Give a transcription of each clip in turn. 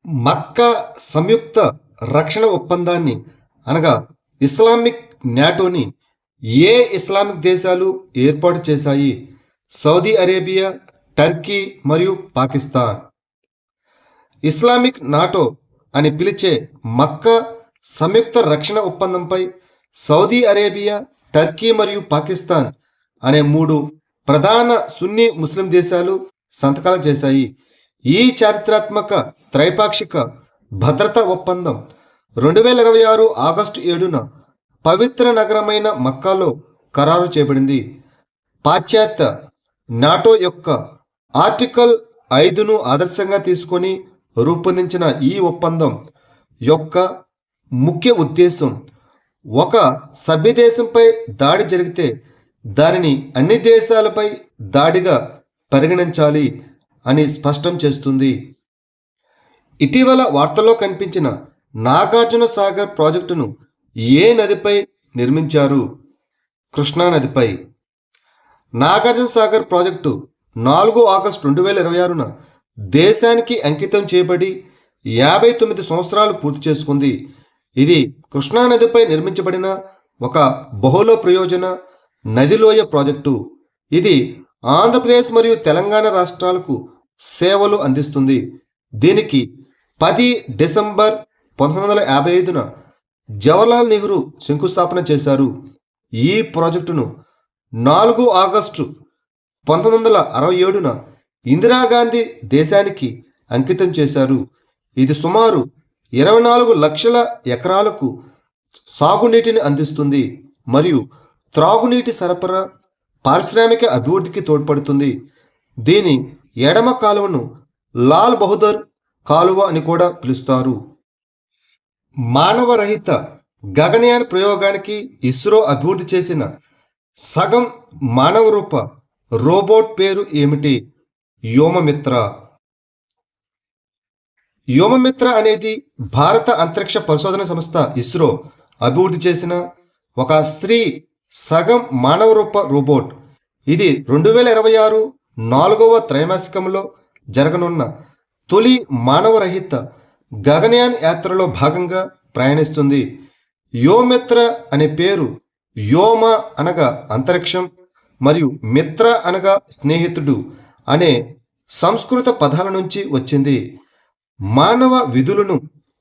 మక్కా సంయుక్త రక్షణ ఒప్పందాన్ని అనగా ఇస్లామిక్ నాటోని ఏ ఇస్లామిక్ దేశాలు ఏర్పాటు చేశాయి? సౌదీ అరేబియా, టర్కీ మరియు పాకిస్తాన్. ఇస్లామిక్ నాటో అని పిలిచే మక్కా సంయుక్త రక్షణ ఒప్పందంపై సౌదీ అరేబియా, టర్కీ మరియు పాకిస్తాన్ అనే మూడు ప్రధాన సున్నీ ముస్లిం దేశాలు సంతకాలు చేశాయి. ఈ చారిత్రాత్మక త్రైపాక్షిక భద్రతా ఒప్పందం 2026 ఆగస్టు 7న పవిత్ర నగరమైన మక్కాలో ఖరారు చేయబడింది. పాశ్చాత్య నాటో యొక్క ఆర్టికల్ 5ను ఆదర్శంగా తీసుకొని రూపొందించిన ఈ ఒప్పందం యొక్క ముఖ్య ఉద్దేశం ఒక సభ్యదేశంపై దాడి జరిగితే దానిని అన్ని దేశాలపై దాడిగా పరిగణించాలి అని స్పష్టం చేస్తుంది. ఇటీవల వార్తల్లో కనిపించిన నాగార్జున సాగర్ ప్రాజెక్టును ఏ నదిపై నిర్మించారు? కృష్ణా నదిపై. నాగార్జున సాగర్ ప్రాజెక్టు 4 ఆగస్టు 2026న దేశానికి అంకితం చేయబడి 59 సంవత్సరాలు పూర్తి చేసుకుంది. ఇది కృష్ణా నదిపై నిర్మించబడిన ఒక బహుళ ప్రయోజన నదిలోయ ప్రాజెక్టు. ఇది ఆంధ్రప్రదేశ్ మరియు తెలంగాణ రాష్ట్రాలకు సేవలు అందిస్తుంది. దీనికి 10 డిసెంబర్ 1955న జవహర్లాల్ నెహ్రూ శంకుస్థాపన చేశారు. ఈ ప్రాజెక్టును 4 ఆగస్టు 1967న ఇందిరాగాంధీ దేశానికి అంకితం చేశారు. ఇది సుమారు 24 లక్షల ఎకరాలకు సాగునీటిని అందిస్తుంది మరియు త్రాగునీటి సరఫరా, పారిశ్రామిక అభివృద్ధికి తోడ్పడుతుంది. దీని ఎడమ కాలువను లాల్ బహదూర్ కాలువ అని కూడా పిలుస్తారు. మానవరహిత గగనయాన ప్రయోగానికి ఇస్రో అభివృద్ధి చేసిన సగం మానవ రూప రోబోట్ పేరు ఏమిటి? వ్యోమమిత్ర. వ్యోమమిత్ర అనేది భారత అంతరిక్ష పరిశోధన సంస్థ ఇస్రో అభివృద్ధి చేసిన ఒక స్త్రీ సగం మానవ రూప రోబోట్. ఇది 2026 4వ త్రైమాసికంలో జరగనున్న తొలి మానవరహిత గగనయాన్ యాత్రలో భాగంగా ప్రయాణిస్తుంది. వ్యోమిత్ర అనే పేరు వ్యోమ అనగా అంతరిక్షం మరియు మిత్ర అనగా స్నేహితుడు అనే సంస్కృత పదాల నుంచి వచ్చింది. మానవ విధులను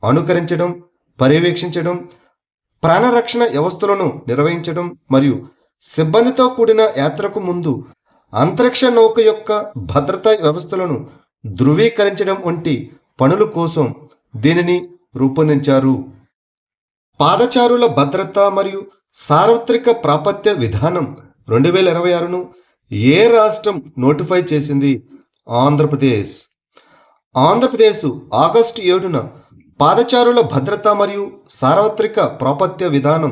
అనుకరించడం, పర్యవేక్షించడం, ప్రాణరక్షణ వ్యవస్థలను నిర్వహించడం మరియు సిబ్బందితో కూడిన యాత్రకు ముందు అంతరిక్ష నౌక యొక్క భద్రతా వ్యవస్థలను ధృవీకరించడం వంటి పనుల కోసం దీనిని రూపొందించారు. పాదచారుల భద్రత మరియు సార్వత్రిక ప్రాప్యత విధానం 2026ను ఏ రాష్ట్రం నోటిఫై చేసింది? ఆంధ్రప్రదేశ్. ఆంధ్రప్రదేశ్ ఆగస్టు 7న పాదచారుల భద్రత మరియు సార్వత్రిక ప్రాప్యత విధానం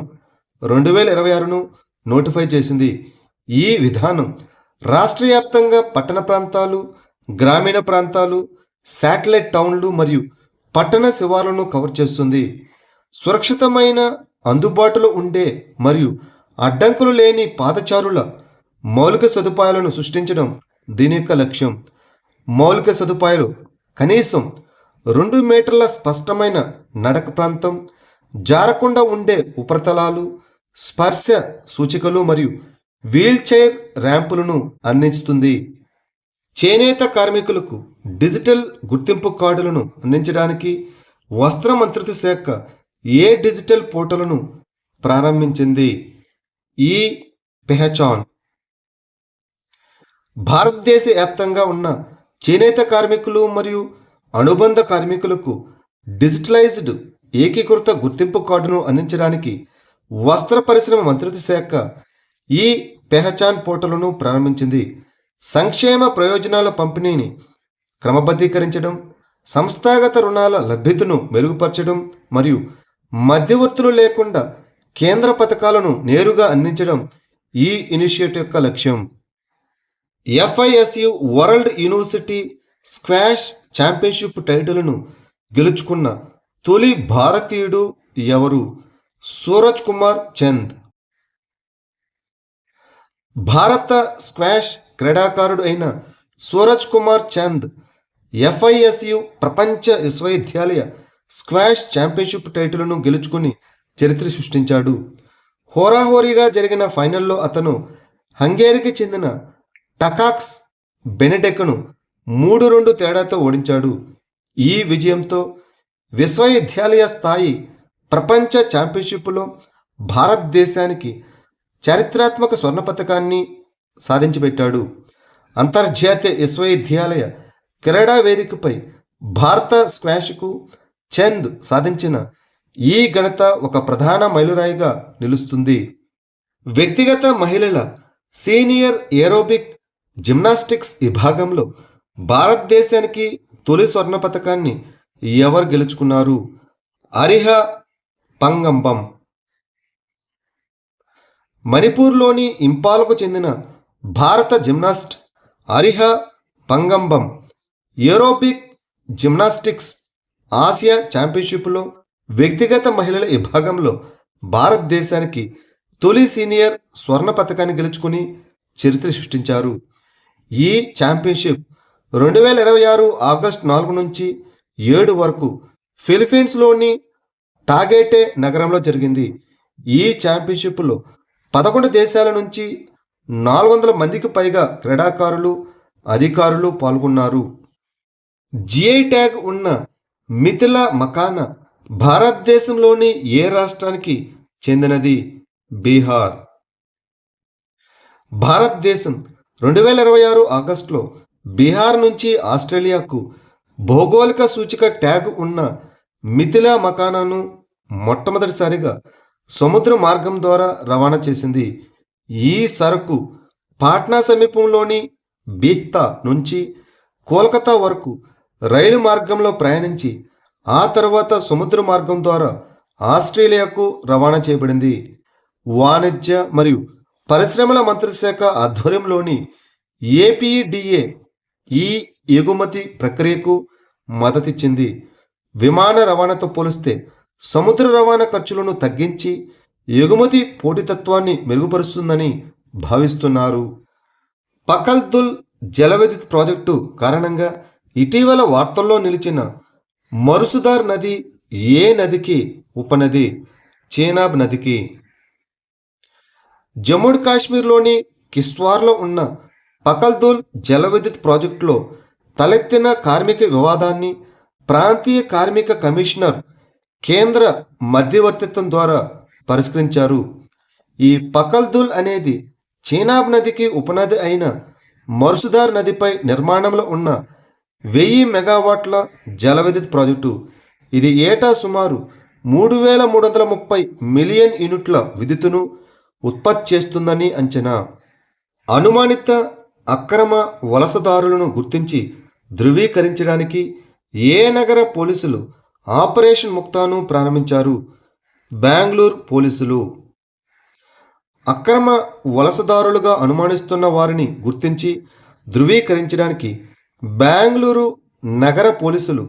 2026ను నోటిఫై చేసింది. ఈ విధానం రాష్ట్ర వ్యాప్తంగా పట్టణ ప్రాంతాలు, గ్రామీణ ప్రాంతాలు, శాటిలైట్ టౌన్లు మరియు పట్టణ శివార్లను కవర్ చేస్తుంది. సురక్షితమైన, అందుబాటులో ఉండే మరియు అడ్డంకులు లేని పాదచారుల మౌలిక సదుపాయాలను సృష్టించడం దీని యొక్క లక్ష్యం. మౌలిక సదుపాయాలు కనీసం 2 మీటర్ల స్పష్టమైన నడక ప్రాంతం, జారకుండా ఉండే ఉపరితలాలు, స్పర్శ సూచికలు మరియు వీల్చైర్ ర్యాంపులను అందిస్తుంది. చేనేత కార్మికులకు డిజిటల్ గుర్తింపు కార్డులను అందించడానికి వస్త్ర మంత్రిత్వ శాఖ ఏ డిజిటల్ పోర్టల్ను ప్రారంభించింది? ఈ పెహచాన్. భారతదేశ వ్యాప్తంగా ఉన్న చేనేత కార్మికులు మరియు అనుబంధ కార్మికులకు డిజిటలైజ్డ్ ఏకీకృత గుర్తింపు కార్డును అందించడానికి వస్త్ర పరిశ్రమ మంత్రిత్వ శాఖ ఈ పెహచాన్ పోర్టల్ను ప్రారంభించింది. సంక్షేమ ప్రయోజనాల పంపిణీని క్రమబద్ధీకరించడం, సంస్థాగత రుణాల లభ్యతను మెరుగుపరచడం మరియు మధ్యవర్తులు లేకుండా కేంద్ర పథకాలను నేరుగా అందించడం ఈ ఇనిషియేటివ్ యొక్క లక్ష్యం. FISU world university squash championship టైటిల్ను గెలుచుకున్న తొలి భారతీయుడు ఎవరు? సూరజ్ కుమార్ చంద్. భారత స్క్వాష్ క్రీడాకారుడు అయిన సూరజ్ కుమార్ చంద్ FISU ప్రపంచ విశ్వవిద్యాలయ స్క్వాష్ ఛాంపియన్షిప్ టైటిల్ను గెలుచుకుని చరిత్ర సృష్టించాడు. హోరాహోరీగా జరిగిన ఫైనల్లో అతను హంగేరీకి చెందిన టకాక్స్ బెనెడెక్ను 3-2 తేడాతో ఓడించాడు. ఈ విజయంతో విశ్వవిద్యాలయ స్థాయి ప్రపంచ ఛాంపియన్షిప్లో భారతదేశానికి చారిత్రాత్మక స్వర్ణ పతకాన్ని సాధించిపెట్టాడు. అంతర్జాతీయ విశ్వవిద్యాలయ క్రీడా వేదికపై భారత స్క్వాష్కు చంద్ సాధించిన ఈ ఘనత ఒక ప్రధాన మైలురాయిగా నిలుస్తుంది. వ్యక్తిగత మహిళల సీనియర్ ఏరోబిక్ జిమ్నాస్టిక్స్ విభాగంలో భారతదేశానికి తొలి స్వర్ణ పతకాన్ని ఎవరు గెలుచుకున్నారు? అరిహా పంగంబం. మణిపూర్లోని ఇంపాల్కు చెందిన భారత జిమ్నాస్ట్ అరిహా పంగంబం ఏరోబిక్ జిమ్నాస్టిక్స్ ఆసియా ఛాంపియన్షిప్లో వ్యక్తిగత మహిళల విభాగంలో భారతదేశానికి తొలి సీనియర్ స్వర్ణ పతకాన్ని గెలుచుకుని చరిత్ర సృష్టించారు. ఈ ఛాంపియన్షిప్ 2026 ఆగస్టు 4 నుంచి 7 వరకు ఫిలిప్పీన్స్లోని టాగేటే నగరంలో జరిగింది. ఈ ఛాంపియన్షిప్లో 11 దేశాల నుంచి 400 మందికి పైగా క్రీడాకారులు, అధికారులు పాల్గొన్నారు. GI ట్యాగ్ ఉన్న మిథిలా మకానా భారతదేశంలోని ఏ రాష్ట్రానికి చెందినది? బీహార్. భారతదేశం 2026 ఆగస్టులో బీహార్ నుంచి ఆస్ట్రేలియాకు భౌగోళిక సూచిక ట్యాగ్ ఉన్న మిథిలా మకానాను మొట్టమొదటిసారిగా సముద్ర మార్గం ద్వారా రవాణా చేసింది. ఈ సరకు పాట్నా సమీపంలోని బీహ్తా నుంచి కోల్కతా వరకు రైలు మార్గంలో ప్రయాణించి ఆ తర్వాత సముద్ర మార్గం ద్వారా ఆస్ట్రేలియాకు రవాణా చేయబడింది. వాణిజ్య మరియు పరిశ్రమల మంత్రిత్వ శాఖ ఆధ్వర్యంలోని APEDA ఈ ఎగుమతి ప్రక్రియకు మద్దతిచ్చింది. విమాన రవాణాతో పోలిస్తే సముద్ర రవాణా ఖర్చులను తగ్గించి ఎగుమతి పోటీతత్వాన్ని మెరుగుపరుస్తుందని భావిస్తున్నారు. పకల్దుల్ జలవిద్యుత్ ప్రాజెక్టు కారణంగా ఇటీవల వార్తల్లో నిలిచిన మరుసుదార్ నది ఏ నదికి ఉపనది? చేనాబ్ నదికి. జమ్మూ కాశ్మీర్లోని కిస్వార్లో ఉన్న పకల్దుల్ జలవిద్యుత్ ప్రాజెక్టులో తలెత్తిన కార్మిక వివాదాన్ని ప్రాంతీయ కార్మిక కమిషనర్ కేంద్ర మధ్యవర్తిత్వం ద్వారా పరిష్కరించారు. ఈ పకల్దుల్ అనేది చేనాబ్ నదికి ఉపనది అయిన మరుసుదార్ నదిపై నిర్మాణంలో ఉన్న 1000 మెగావాట్ల జల విద్యుత్ ప్రాజెక్టు. ఇది ఏటా సుమారు 3330 మిలియన్ యూనిట్ల విద్యుత్తును ఉత్పత్తి చేస్తుందని అంచనా. అనుమానిత అక్రమ వలసదారులను గుర్తించి ధృవీకరించడానికి ఏ నగర పోలీసులు ఆపరేషన్ ముక్తాను ప్రారంభించారు? బెంగళూరు పోలీసులు. అక్రమ వలసదారులుగా అనుమానిస్తున్న వారిని గుర్తించి ధృవీకరించడానికి బెంగళూరు నగర పోలీసులు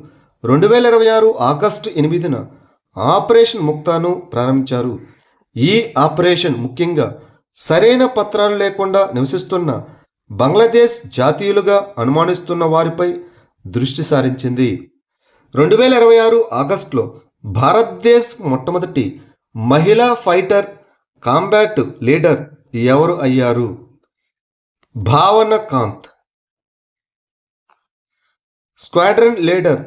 2026 ఆగస్టు 8న ఆపరేషన్ ముక్తాను ప్రారంభించారు. ఈ ఆపరేషన్ ముఖ్యంగా సరైన పత్రాలు లేకుండా నివసిస్తున్న బంగ్లాదేశ్ జాతీయులుగా అనుమానిస్తున్న వారిపై దృష్టి సారించింది. 2026 ఆగస్టులో భారతదేశ్ మొట్టమొదటి మహిళా ఫైటర్ కాంబాట్ లీడర్ ఎవరు అయ్యారు? భావన కాంత్. స్క్వాడ్రన్ లీడర్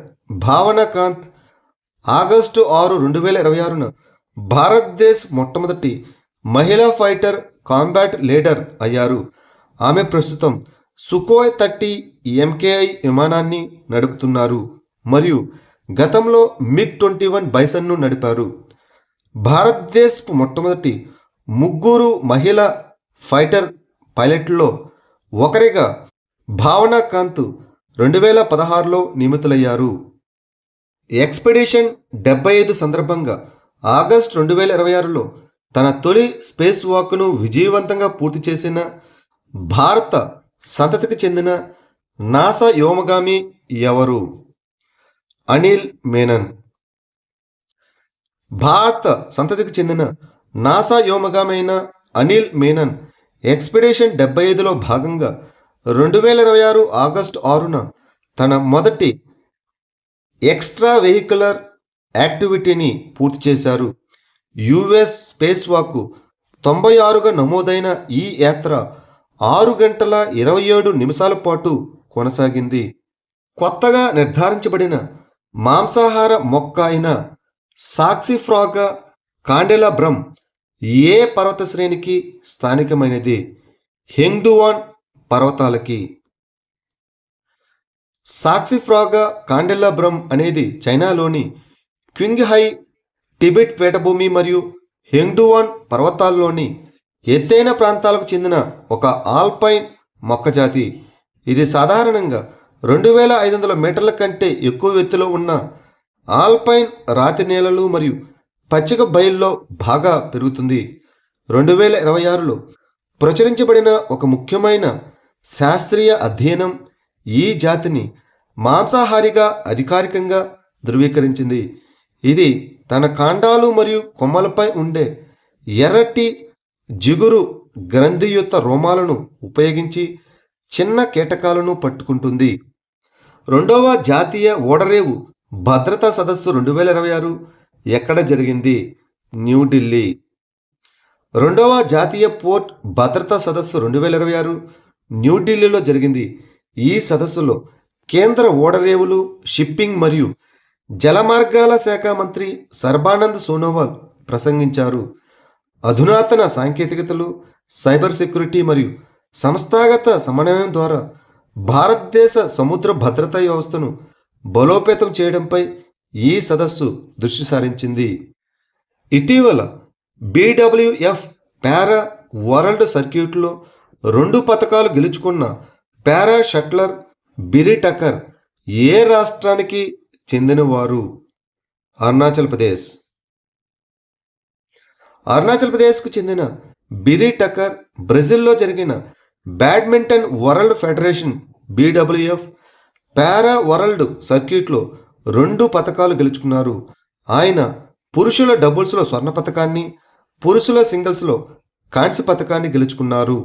భావన కాంత్ ఆగస్టు 6, 2026న భారతదేశ్ మొట్టమొదటి మహిళా ఫైటర్ కాంబాట్ లీడర్ అయ్యారు. ఆమె ప్రస్తుతం సుకోయ్ 30 MKI విమానాన్ని నడుపుతున్నారు మరియు గతంలో MiG-21 బైసన్ను నడిపారు. భారతదేశ్ మొట్టమొదటి 3 మహిళా ఫైటర్ పైలట్లో ఒకరిగా భావన కాంత్ 2016లో నియమితులయ్యారు. ఎక్స్పెడిషన్ 75 సందర్భంగా ఆగస్టు 2026లో తన తొలి స్పేస్ వాక్ను విజయవంతంగా పూర్తి చేసిన భారత సంతతికి చెందిన నాసా వ్యోమగామి ఎవరు? అనిల్ మేనన్. భారత సంతతికి చెందిన నాసా వ్యోమగామి అయిన అనిల్ మేనన్ ఎక్స్పెడిషన్ 75లో భాగంగా 2026 ఆగస్టు 6న తన మొదటి ఎక్స్ట్రా వెహికులర్ యాక్టివిటీని పూర్తి చేశారు. యుఎస్ స్పేస్ వాక్ 96గా నమోదైన ఈ యాత్ర 6 గంటల 27 నిమిషాల పాటు కొనసాగింది. కొత్తగా నిర్ధారించబడిన మాంసాహార మొక్క అయిన సాక్సిఫ్రాగా కాండెలాబ్రమ్ ఏ పర్వత శ్రేణికి స్థానికమైనది? హెంగ్డువాన్ పర్వతాలకి. సాక్సిఫ్రాగా కాండెలాబ్రమ్ అనేది చైనాలోని క్వింగ్హై, టిబెట్ పీఠభూమి మరియు హెంగ్డువాన్ పర్వతాల్లోని ఎత్తైన ప్రాంతాలకు చెందిన ఒక ఆల్పైన్ మొక్కజాతి. ఇది సాధారణంగా 2500 మీటర్ల కంటే ఎక్కువ ఎత్తులో ఉన్న ఆల్పైన్ రాతి నేలలు మరియు పచ్చిక బయల్లో బాగా పెరుగుతుంది. 2026లో ప్రచురించబడిన ఒక ముఖ్యమైన శాస్త్రీయ అధ్యయనం ఈ జాతిని మాంసాహారిగా అధికారికంగా ధృవీకరించింది. ఇది తన కాండాలు మరియు కొమ్మలపై ఉండే ఎర్రటి జిగురు గ్రంథియుత రోమాలను ఉపయోగించి చిన్న కీటకాలను పట్టుకుంటుంది. రెండవ జాతీయ ఓడరేవు భద్రతా సదస్సు 2026 ఎక్కడ జరిగింది? న్యూఢిల్లీ. రెండవ జాతీయ పోర్ట్ భద్రతా సదస్సు 2026 న్యూఢిల్లీలో జరిగింది. ఈ సదస్సులో కేంద్ర ఓడరేవులు, షిప్పింగ్ మరియు జలమార్గాల శాఖ మంత్రి సర్బానంద్ సోనోవాల్ ప్రసంగించారు. అధునాతన సాంకేతికతలు, సైబర్ సెక్యూరిటీ మరియు సంస్థాగత సమన్వయం ద్వారా భారతదేశ సముద్ర భద్రతా వ్యవస్థను బలోపేతం చేయడంపై ఈ సదస్సు దృష్టి సారించింది. ఇటీవల BWF పారా వరల్డ్ సర్క్యూట్లో 2 పతకాలు గెలుచుకున్న పారా షట్లర్ బిరి టకర్ ఏ రాష్ట్రానికి చెందినవారు? అరుణాచల్ ప్రదేశ్. అరుణాచల్ ప్రదేశ్కు చెందిన బిరి టకర్ బ్రెజిల్లో జరిగిన బ్యాడ్మింటన్ వరల్డ్ ఫెడరేషన్ BWF పారా వరల్డ్ సర్క్యూట్లో 2 పతకాలు గెలుచుకున్నారు. ఆయన పురుషుల డబుల్స్లో స్వర్ణ పతకాన్ని, పురుషుల సింగిల్స్లో కాంస్య పతకాన్ని గెలుచుకున్నారు.